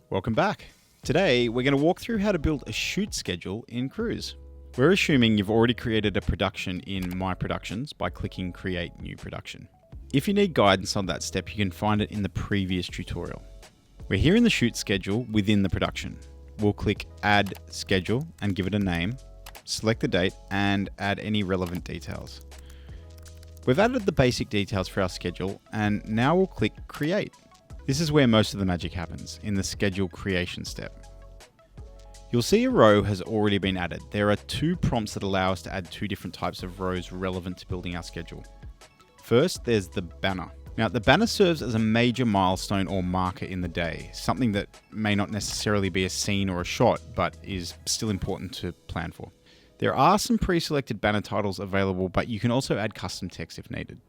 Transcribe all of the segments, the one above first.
Welcome back. Today, we're going to walk through how to build a shoot schedule in Cruise. We're assuming you've already created a production in My Productions by clicking Create New Production. If you need guidance on that step, you can find it in the previous tutorial. We're here in the shoot schedule within the production. We'll click Add Schedule and give it a name, select the date, and add any relevant details. We've added the basic details for our schedule, and now we'll click Create. This is where most of the magic happens, in the schedule creation step. You'll see a row has already been added. There are 2 prompts that allow us to add 2 different types of rows relevant to building our schedule. First, there's the banner. Now, the banner serves as a major milestone or marker in the day, something that may not necessarily be a scene or a shot, but is still important to plan for. There are some pre-selected banner titles available, but you can also add custom text if needed.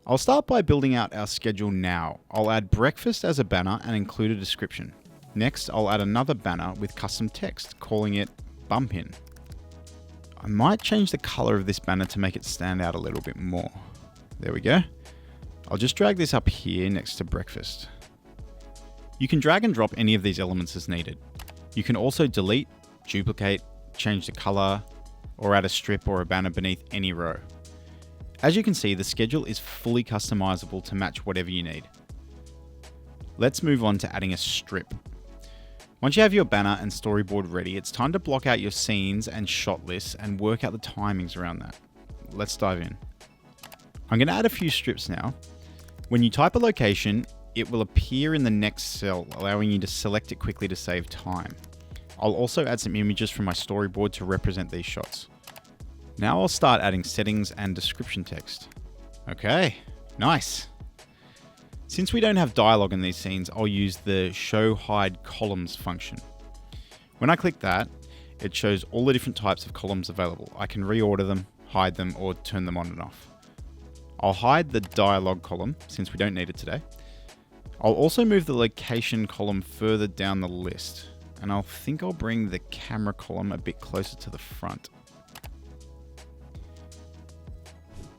I'll start by building out our schedule now. I'll add breakfast as a banner and include a description. Next, I'll add another banner with custom text, calling it Bump In. I might change the color of this banner to make it stand out a little bit more. There we go. I'll just drag this up here next to breakfast. You can drag and drop any of these elements as needed. You can also delete, duplicate, change the color, or add a strip or a banner beneath any row. As you can see, the schedule is fully customizable to match whatever you need. Let's move on to adding a strip. Once you have your banner and storyboard ready, it's time to block out your scenes and shot lists and work out the timings around that. Let's dive in. I'm going to add a few strips now. When you type a location, it will appear in the next cell, allowing you to select it quickly to save time. I'll also add some images from my storyboard to represent these shots. Now I'll start adding settings and description text. Okay, nice. Since we don't have dialogue in these scenes, I'll use the Show Hide Columns function. When I click that, it shows all the different types of columns available. I can reorder them, hide them, or turn them on and off. I'll hide the dialogue column since we don't need it today. I'll also move the location column further down the list, and I'll bring the camera column a bit closer to the front.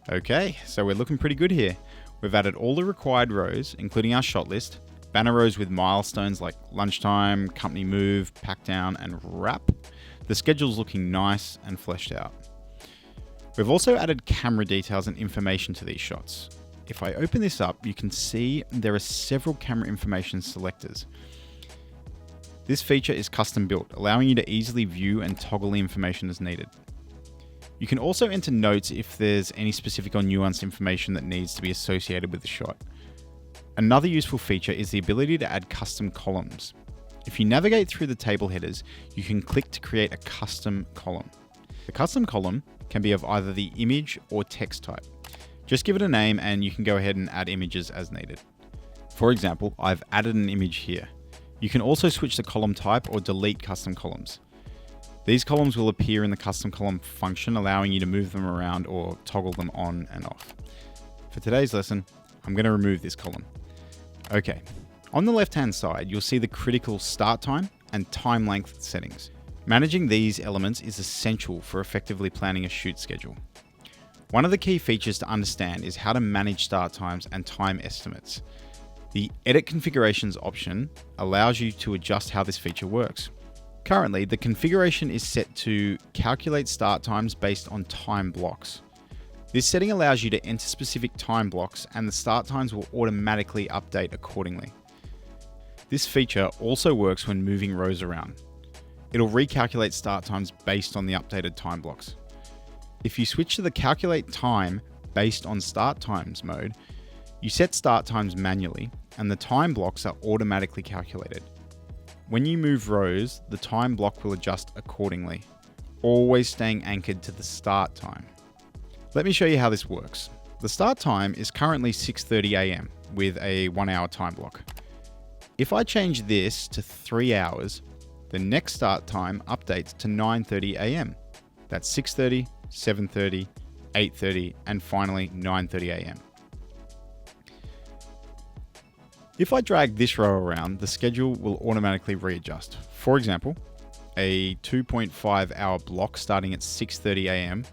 Okay, so we're looking pretty good here. We've added all the required rows, including our shot list, banner rows with milestones like lunchtime, company move, pack down, and wrap. The schedule's looking nice and fleshed out. We've also added camera details and information to these shots. If I open this up, you can see there are several camera information selectors. This feature is custom built, allowing you to easily view and toggle the information as needed. You can also enter notes if there's any specific or nuanced information that needs to be associated with the shot. Another useful feature is the ability to add custom columns. If you navigate through the table headers, you can click to create a custom column. The custom column can be of either the image or text type. Just give it a name and you can go ahead and add images as needed. For example, I've added an image here. You can also switch the column type or delete custom columns. These columns will appear in the custom column function, allowing you to move them around or toggle them on and off. For today's lesson, I'm going to remove this column. Okay, on the left-hand side, you'll see the critical start time and time length settings. Managing these elements is essential for effectively planning a shoot schedule. One of the key features to understand is how to manage start times and time estimates. The Edit Configurations option allows you to adjust how this feature works. Currently, the configuration is set to calculate start times based on time blocks. This setting allows you to enter specific time blocks and the start times will automatically update accordingly. This feature also works when moving rows around. It'll recalculate start times based on the updated time blocks. If you switch to the Calculate Time based on start times mode, you set start times manually and the time blocks are automatically calculated. When you move rows, the time block will adjust accordingly, always staying anchored to the start time. Let me show you how this works. The start time is currently 6:30 AM with a 1-hour time block. If I change this to 3 hours, the next start time updates to 9:30 AM. That's 6:30, 7:30, 8:30, and finally 9:30 AM. If I drag this row around, the schedule will automatically readjust. For example, a 2.5 hour block starting at 6:30 AM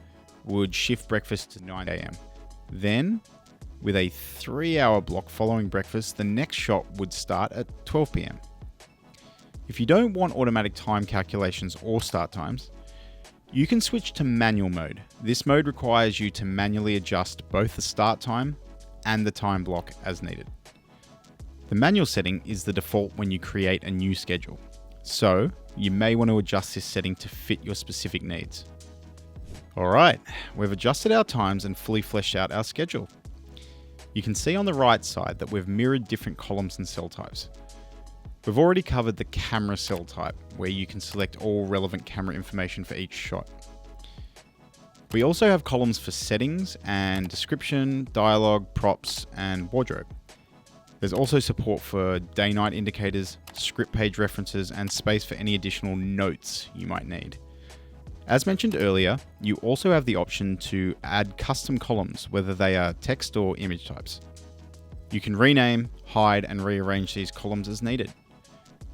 would shift breakfast to 9 AM. Then, with a 3-hour block following breakfast, the next shot would start at 12 PM. If you don't want automatic time calculations or start times, you can switch to manual mode. This mode requires you to manually adjust both the start time and the time block as needed. The manual setting is the default when you create a new schedule, so you may want to adjust this setting to fit your specific needs. Alright, we've adjusted our times and fully fleshed out our schedule. You can see on the right side that we've mirrored different columns and cell types. We've already covered the camera cell type, where you can select all relevant camera information for each shot. We also have columns for settings and description, dialogue, props, and wardrobe. There's also support for day-night indicators, script page references, and space for any additional notes you might need. As mentioned earlier, you also have the option to add custom columns, whether they are text or image types. You can rename, hide, and rearrange these columns as needed.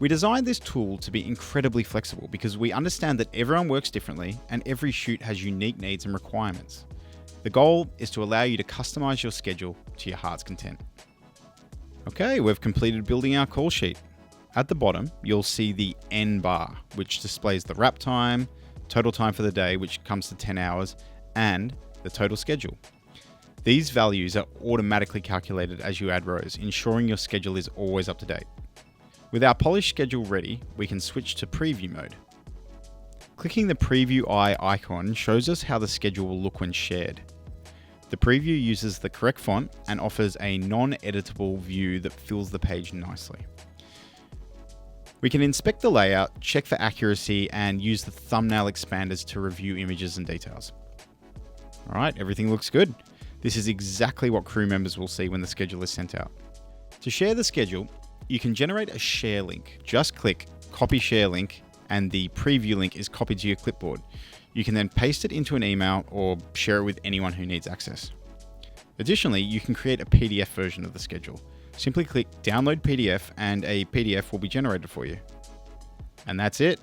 We designed this tool to be incredibly flexible because we understand that everyone works differently and every shoot has unique needs and requirements. The goal is to allow you to customize your schedule to your heart's content. Okay, we've completed building our call sheet. At the bottom, you'll see the N bar, which displays the wrap time, total time for the day, which comes to 10 hours, and the total schedule. These values are automatically calculated as you add rows, ensuring your schedule is always up to date. With our polished schedule ready, we can switch to preview mode. Clicking the preview eye icon shows us how the schedule will look when shared. The preview uses the correct font and offers a non-editable view that fills the page nicely. We can inspect the layout, check for accuracy, and use the thumbnail expanders to review images and details. Alright, everything looks good. This is exactly what crew members will see when the schedule is sent out. To share the schedule, you can generate a share link. Just click copy share link and the preview link is copied to your clipboard. You can then paste it into an email or share it with anyone who needs access. Additionally, you can create a PDF version of the schedule. Simply click download PDF and a PDF will be generated for you. And that's it.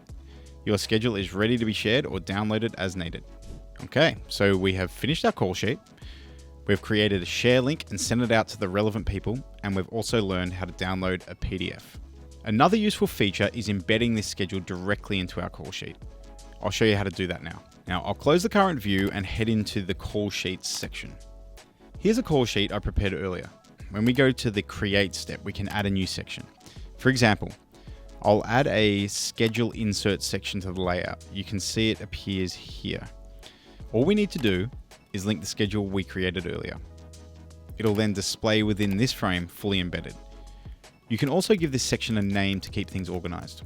Your schedule is ready to be shared or downloaded as needed. Okay, so we have finished our call sheet. We've created a share link and sent it out to the relevant people, and we've also learned how to download a PDF. Another useful feature is embedding this schedule directly into our call sheet. I'll show you how to do that now. Now, I'll close the current view and head into the call sheets section. Here's a call sheet I prepared earlier. When we go to the create step, we can add a new section. For example, I'll add a schedule insert section to the layout. You can see it appears here. All we need to do is link the schedule we created earlier. It'll then display within this frame fully embedded. You can also give this section a name to keep things organized.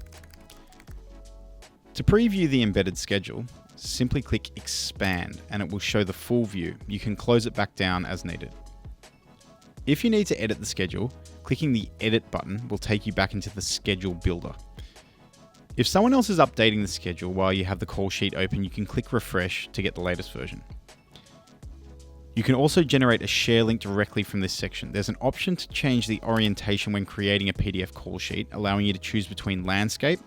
To preview the embedded schedule, simply click expand and it will show the full view. You can close it back down as needed. If you need to edit the schedule, clicking the edit button will take you back into the schedule builder. If someone else is updating the schedule while you have the call sheet open, you can click refresh to get the latest version. You can also generate a share link directly from this section. There's an option to change the orientation when creating a PDF call sheet, allowing you to choose between landscape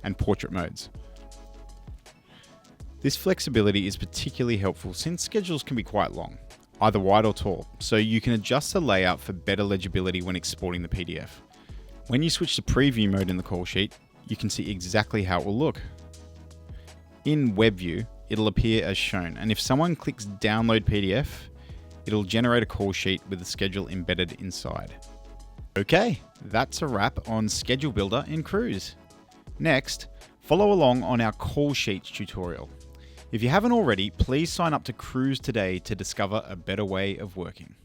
and portrait modes. This flexibility is particularly helpful since schedules can be quite long, either wide or tall, so you can adjust the layout for better legibility when exporting the PDF. When you switch to preview mode in the call sheet, you can see exactly how it will look. In web view, it'll appear as shown, and if someone clicks download PDF, it'll generate a call sheet with the schedule embedded inside. Okay, that's a wrap on Schedule Builder in Cruise. Next, follow along on our call sheets tutorial. If you haven't already, please sign up to Cruise today to discover a better way of working.